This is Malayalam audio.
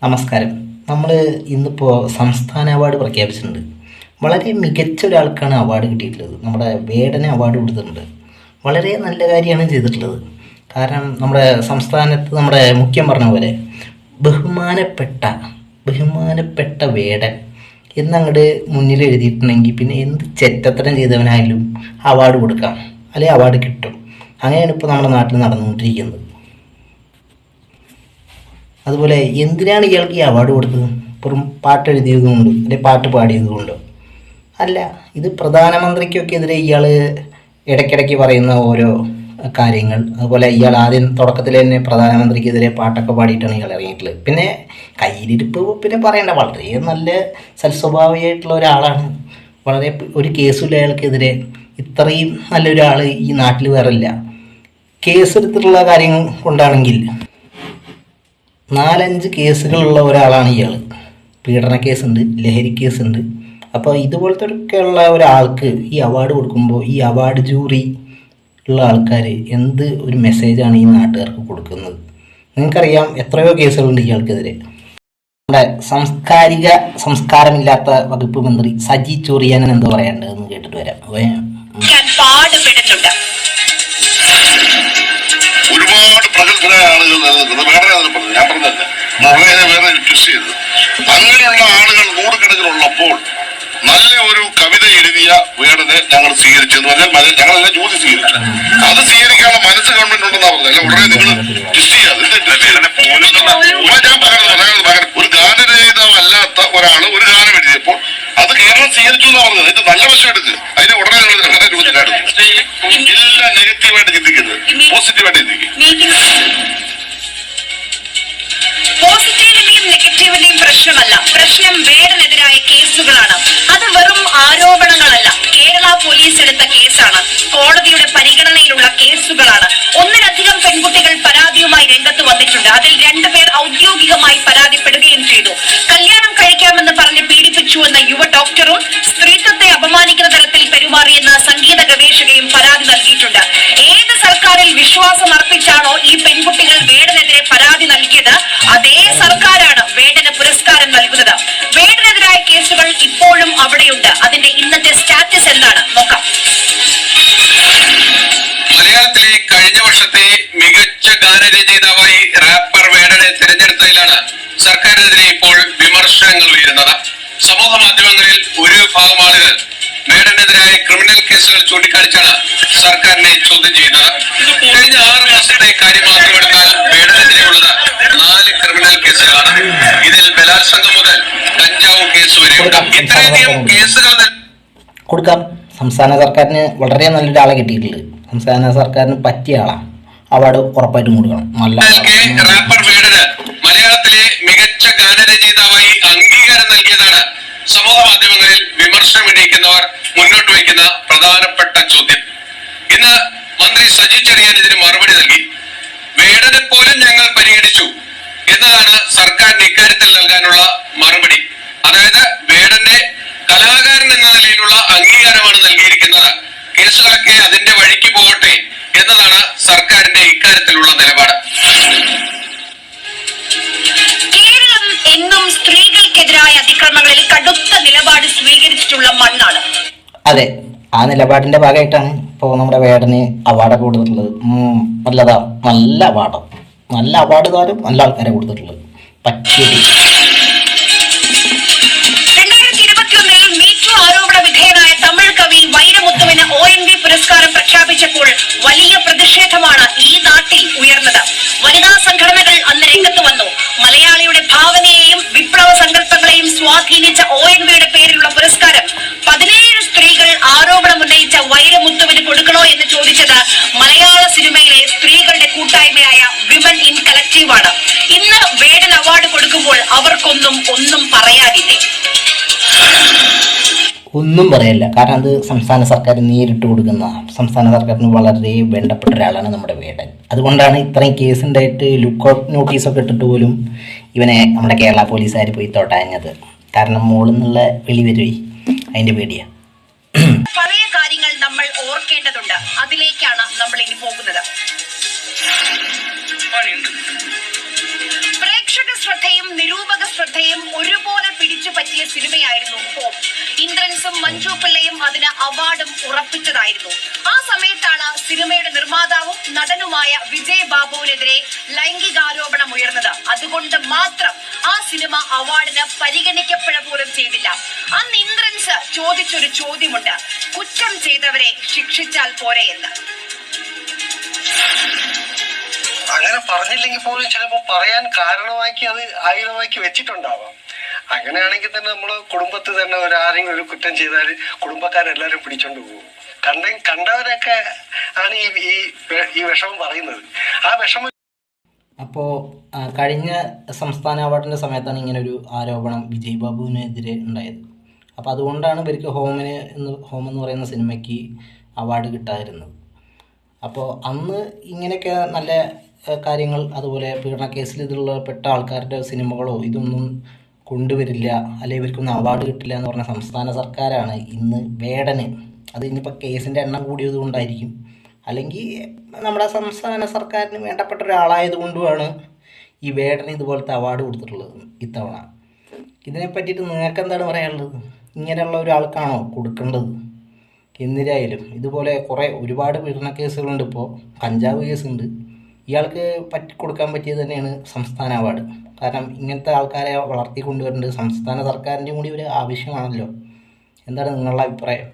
നമസ്കാരം. നമ്മൾ ഇന്നിപ്പോൾ സംസ്ഥാന അവാർഡ് പ്രഖ്യാപിച്ചിട്ടുണ്ട്. വളരെ മികച്ച ഒരാൾക്കാണ് അവാർഡ് കിട്ടിയിട്ടുള്ളത്. നമ്മുടെ വേടന് അവാർഡ് കൊടുത്തിട്ടുണ്ട്. വളരെ നല്ല കാര്യമാണ് ചെയ്തിട്ടുള്ളത്. കാരണം നമ്മുടെ സംസ്ഥാനത്ത് നമ്മുടെ മുഖ്യം പറഞ്ഞ പോലെ ബഹുമാനപ്പെട്ട വേടൻ എന്നങ്ങോട്ട് മുന്നിൽ എഴുതിയിട്ടുണ്ടെങ്കിൽ പിന്നെ എന്ത് ചെറ്റത്തരം ചെയ്തവനായാലും അവാർഡ് കൊടുക്കാം, അല്ലെങ്കിൽ അവാർഡ് കിട്ടും. അങ്ങനെയാണ് ഇപ്പോൾ നമ്മുടെ നാട്ടിൽ നടന്നുകൊണ്ടിരിക്കുന്നത്. അതുപോലെ എന്തിനാണ് ഇയാൾക്ക് ഈ അവാർഡ് കൊടുത്തത്? വെറും പാട്ട് എഴുതിയത് കൊണ്ട് അല്ലെങ്കിൽ പാട്ട് പാടിയത് കൊണ്ടോ? അല്ല, ഇത് പ്രധാനമന്ത്രിക്കൊക്കെ എതിരെ ഇയാൾ ഇടയ്ക്കിടയ്ക്ക് പറയുന്ന ഓരോ കാര്യങ്ങൾ, അതുപോലെ ഇയാൾ ആദ്യം തുടക്കത്തിൽ തന്നെ പ്രധാനമന്ത്രിക്കെതിരെ പാട്ടൊക്കെ പാടിയിട്ടാണ് ഇയാൾ ഇറങ്ങിയിട്ടുള്ളത്. പിന്നെ കയ്യിലിരിപ്പ് പിന്നെ പറയണ്ട, വളരെ നല്ല സൽസ്വഭാവിയായിട്ടുള്ള ഒരാളാണ്. വളരെ ഒരു കേസുമില്ല അയാൾക്കെതിരെ. ഇത്രയും നല്ലൊരാൾ ഈ നാട്ടിൽ വേറെ ഇല്ല. കേസെടുത്തിട്ടുള്ള കാര്യം കൊണ്ടാണെങ്കിൽ 4-5 കേസുകളുള്ള ഒരാളാണ് ഇയാൾ. പീഡന കേസുണ്ട്, ലഹരി കേസുണ്ട്. അപ്പോൾ ഇതുപോലത്തെയൊക്കെയുള്ള ഒരാൾക്ക് ഈ അവാർഡ് കൊടുക്കുമ്പോൾ ഈ അവാർഡ് ജൂറി ഉള്ള ആൾക്കാർ എന്ത് ഒരു മെസ്സേജാണ് ഈ നാട്ടുകാർക്ക് കൊടുക്കുന്നത്? നിങ്ങൾക്കറിയാം എത്രയോ കേസുകളുണ്ട് ഇയാൾക്കെതിരെ. നമ്മുടെ സംസ്കാരമില്ലാത്ത വകുപ്പ് മന്ത്രി സജി ചെറിയാനൻ എന്തോ പറയാനുണ്ടെന്ന് കേട്ടിട്ട് വരാം. ഒരുപാട് പ്രഗത്ഭരായ ആളുകൾ നിലനിൽക്കുന്നത് വേറെ ഞാൻ പറഞ്ഞല്ല, വേറെ ട്വിസ്റ്റ് ചെയ്തത്. അങ്ങനെയുള്ള ആളുകൾ നൂറുകണക്കിനുള്ളപ്പോൾ നല്ല ഒരു കവിത എഴുതിയ വേടനെ ഞങ്ങൾ സ്വീകരിച്ചെന്ന് പറഞ്ഞാൽ ഞങ്ങളെല്ലാം ജ്യൂതി സ്വീകരിച്ചു. അത് സ്വീകരിക്കാനുള്ള മനസ്സ് ഗവൺമെന്റ് ഉണ്ടെന്നാ പറഞ്ഞത്. ഉടനെ നിങ്ങൾ ട്വിസ്റ്റ് ചെയ്യാതെ ഒരു ഗാനരഹിതമല്ലാത്ത ഒരാള് ഒരു ഗാനം എഴുതിയപ്പോൾ അത് കേരളം സ്വീകരിച്ചു എന്നാ പറഞ്ഞത്. ഇത് നല്ല വശം എടുത്ത് അതിന് ഉടനെ രൂപത്തിലായിരുന്നു. എല്ലാം നെഗറ്റീവായിട്ട് ചിന്തിക്കരുത്, പോസിറ്റീവായിട്ട് ചിന്തിക്കും. പോസിറ്റീവിന്റെയും നെഗറ്റീവിന്റെയും പ്രശ്നമല്ല, പ്രശ്നം വേടനെതിരായ കേസുകളാണ്. അത് വെറും ആരോപണങ്ങളല്ല, കേരള പോലീസ് എടുത്ത കേസാണ്, കോടതിയുടെ പരിഗണനയിലുള്ള കേസുകളാണ്. ഒന്നിലധികം പെൺകുട്ടികൾ പരാതിയുമായി രംഗത്ത് വന്നിട്ടുണ്ട്. അതിൽ 2 പേർ ഔദ്യോഗികമായി പരാതിപ്പെടുകയും ചെയ്തു. കല്യാണം കഴിക്കാമെന്ന് പറഞ്ഞ് പീഡിപ്പിച്ചു എന്ന യുവ ഡോക്ടറും സ്ത്രീത്വത്തെ അപമാനിക്കുന്ന തരത്തിൽ പെരുമാറിയെന്ന സംഗീത ഗവേഷകയും പരാതി നൽകിയിട്ടുണ്ട്. ഏത് സർക്കാരിൽ വിശ്വാസം അർപ്പിച്ചാണോ ഈ പെൺകുട്ടികൾ വേടനെതിരെ പരാതി നൽകിയത്, അതേ സർക്കാരാണ് വേടന് പുരസ്കാരം നൽകുന്നത്. വേടനെതിരായ കേസുകൾ ഇപ്പോഴും അവിടെയുണ്ട്. അതിന്റെ ഇന്നത്തെ സ്റ്റാറ്റസ് എന്താണ് നോക്കാം. മലയാളത്തിലെ കഴിഞ്ഞ വർഷത്തെ മികച്ച ഗാനരചയിതാവായി റാപ്പർ വേടനെ തിരഞ്ഞെടുത്തതിലാണ് സർക്കാരിനെതിരെ ഇപ്പോൾ വിമർശനങ്ങൾ ഉയരുന്നത്. സമൂഹ മാധ്യമങ്ങളിൽ ഒരു വിഭാഗം ആളുകൾ വേടനെതിരായ ക്രിമിനൽ കേസുകൾ ചൂണ്ടിക്കാണിച്ചാണ് സർക്കാരിനെ ചോദ്യം ചെയ്യുന്നത്. കഴിഞ്ഞ 6 മാസത്തെ കാര്യം മാത്രമെടുത്താൽ വേടനെതിരെയുള്ളത് 4 ക്രിമിനൽ കേസുകളാണ്. ഇതിൽ ബലാത്സംഗം മുതൽ കഞ്ചാവ് കേസ് വരെയുണ്ട്. ഇത്രയധികം കേസുകൾ കൊടുക്കാം. സംസ്ഥാന സർക്കാരിന് വളരെ നല്ലൊരാളെ കിട്ടിയിട്ടുണ്ട്. സംസ്ഥാന സർക്കാരിന് പറ്റിയ ആളാണ്. അവാർഡ് ഉറപ്പായിട്ടും കൊടുക്കണം. റാപ്പർ വേടന് മലയാളത്തിലെ മികച്ച ഗാനരചയിതാവായി അംഗീകാരം നൽകിയതാണ് സമൂഹ മാധ്യമങ്ങളിൽ വിമർശനം ഉന്നയിക്കുന്നവർ മുന്നോട്ട് വയ്ക്കുന്ന പ്രധാനപ്പെട്ട ചോദ്യം. ഇന്ന് മന്ത്രി സജി ചെറിയാൻ ഇതിന് മറുപടി നൽകി. വേടനെ പോലും ഞങ്ങൾ പരിഗണിച്ചു എന്നതാണ് സർക്കാരിന് ഇക്കാര്യത്തിൽ നൽകാനുള്ള മറുപടി. അതായത് വേടന്റെ കലാകാരൻ എന്ന നിലയിലുള്ള അംഗീകാരമാണ് നൽകിയിരിക്കുന്നത്. കേസുകളൊക്കെ അതിന്റെ വഴിക്ക് പോകട്ടെ എന്നതാണ് സർക്കാരിന്റെ ഇക്കാര്യത്തിലുള്ള നിലപാട്. കേരളം എന്നും സ്ത്രീകൾക്കെതിരായ അതിക്രമങ്ങളിൽ കടുത്ത നിലപാട് സ്വീകരിച്ചിട്ടുള്ള മണ്ണാണ്. അതെ, ആ നിലപാടിന്റെ ഭാഗമായിട്ടാണ് ഇപ്പോൾ നമ്മുടെ വേടന് അവാർഡൊക്കെ കൊടുത്തിട്ടുള്ളത്. നല്ലതാ, നല്ല അവാർഡ്, നല്ല അവാർഡുകാരും നല്ല ആൾക്കാരെ കൊടുത്തിട്ടുള്ളത്. പറ്റിയത് 2021 മീറ്റു ആരോപണ വിധേയനായ തമിഴ് കവി വൈരമുത്തുവിന് OMB പുരസ്കാരം പ്രഖ്യാപിച്ചപ്പോൾ വലിയ പ്രതിഷേധമാണ് ഈ നാട്ടിൽ ഉയർന്നത്. വനിതാ സംഘടനകൾ അന്ന് രംഗത്ത് വന്നു. മലയാളിയുടെ ഭാവനയെയും വിപ്ലവ സങ്കല്പങ്ങളെയും സ്വാധീനിച്ച OMBയുടെ പേരിലുള്ള പുരസ്കാരം 17 സ്ത്രീകൾ ആരോപണം ഉന്നയിച്ച വൈരമുത്തുവിന് കൊടുക്കണോ എന്ന് ചോദിച്ചത് മലയാള സിനിമയിലെ സ്ത്രീകളുടെ കൂട്ടായ്മയായ വിമൻ ഇൻ കളക്റ്റീവ് ആണ്. ഇന്ന് വേടൻ അവാർഡ് കൊടുക്കുമ്പോൾ ഒന്നും പറയാനില്ലേ? ഒന്നും പറയല്ല. കാരണം അത് സംസ്ഥാന സർക്കാർ നേരിട്ട് കൊടുക്കുന്ന, സംസ്ഥാന സർക്കാരിന് വളരെ വേണ്ടപ്പെട്ട ഒരാളാണ് നമ്മുടെ വേടൻ. അതുകൊണ്ടാണ് ഇത്രയും കേസുണ്ടായിട്ട് ലുക്കൗട്ട് നോട്ടീസൊക്കെ ഇട്ടിട്ട് പോലും ഇവനെ നമ്മുടെ കേരള പോലീസുകാർ പോയി തൊട്ടാഞ്ഞത്. കാരണം മോളിൽ നിന്നുള്ള വെളി വരുവേ, അതിൻ്റെ പേടിയാണ്. പഴയ കാര്യങ്ങൾ നമ്മൾ ഓർക്കേണ്ടതുണ്ട്. അതിലേക്കാണ് നമ്മൾ ഇനി പോകുന്നത്. പ്രേക്ഷക ശ്രദ്ധയും നിരൂപക അവാർഡും ഉറപ്പിച്ചതായിരുന്നു. ആ സമയത്താണ് സിനിമയുടെ നിർമ്മാതാവും നടനുമായ വിജയ് ബാബുവിനെതിരെ ലൈംഗികാരോപണം ഉയർന്നത്. അതുകൊണ്ട് മാത്രം ആ സിനിമ അവാർഡിന് പരിഗണിക്കപ്പെട പോലും ചെയ്തില്ല. അന്ന് ഇന്ദ്രൻസ് ചോദിച്ചൊരു ചോദ്യമുണ്ട്, കുറ്റം ചെയ്തവരെ ശിക്ഷിച്ചാൽ പോരെ എന്ന്. അങ്ങനെ പറഞ്ഞില്ലെങ്കിൽ പോലും ചിലപ്പോൾ പറയാൻ കാരണമാക്കി അത് ആയുധമാക്കി വെച്ചിട്ടുണ്ടാവാം. അങ്ങനെയാണെങ്കിൽ തന്നെ നമ്മള് കുടുംബത്തിൽ തന്നെ ആരെങ്കിലും ഒരു കുറ്റം ചെയ്താൽ കുടുംബക്കാരെല്ലാരും പിടിച്ചോണ്ട് പോകും. കണ്ടവരൊക്കെ ആണ് ഈ വിഷമം പറയുന്നത്. ആ വിഷമം അപ്പോൾ കഴിഞ്ഞ സംസ്ഥാന അവാർഡിൻ്റെ സമയത്താണ് ഇങ്ങനെ ഒരു ആരോപണം വിജയ് ബാബുവിനെതിരെ ഉണ്ടായത്. അപ്പോൾ അതുകൊണ്ടാണ് ഇവർക്ക് ഹോം എന്ന് പറയുന്ന സിനിമയ്ക്ക് അവാർഡ് കിട്ടാതിരുന്നത്. അപ്പോൾ അന്ന് ഇങ്ങനെയൊക്കെ നല്ല കാര്യങ്ങൾ, അതുപോലെ പീഡന കേസിൽ പെട്ട ആൾക്കാരുടെ സിനിമകളോ ഇതൊന്നും കൊണ്ടുവരില്ല, അല്ലെങ്കിൽ ഇവർക്കൊന്നും അവാർഡ് കിട്ടില്ല എന്ന് പറഞ്ഞ സംസ്ഥാന സർക്കാരാണ് ഇന്ന് വേടന്, അത് ഇനിയിപ്പോൾ കേസിൻ്റെ എണ്ണം കൂടിയത് കൊണ്ടായിരിക്കും, അല്ലെങ്കിൽ നമ്മുടെ സംസ്ഥാന സർക്കാരിന് വേണ്ടപ്പെട്ട ഒരാളായതുകൊണ്ടുമാണ് ഈ വേടന് ഇതുപോലത്തെ അവാർഡ് കൊടുത്തിട്ടുള്ളത് ഇത്തവണ. ഇതിനെ പറ്റിയിട്ട് നിങ്ങൾക്ക് എന്താണ് പറയാനുള്ളത്? ഇങ്ങനെയുള്ള ഒരാൾക്കാണോ കൊടുക്കേണ്ടത്? എന്തിനായാലും ഇതുപോലെ ഒരുപാട് പീഡന കേസുകളുണ്ട്. ഇപ്പോൾ കഞ്ചാവ് കേസുണ്ട്. ഇയാൾക്ക് കൊടുക്കാൻ പറ്റിയത് തന്നെയാണ് സംസ്ഥാന അവാർഡ്. കാരണം ഇങ്ങനത്തെ ആൾക്കാരെ വളർത്തിക്കൊണ്ടുവരേണ്ടത് സംസ്ഥാന സർക്കാരിൻ്റെയും കൂടി ഒരു ആവശ്യമാണല്ലോ. എന്താണ് നിങ്ങളുടെ അഭിപ്രായം?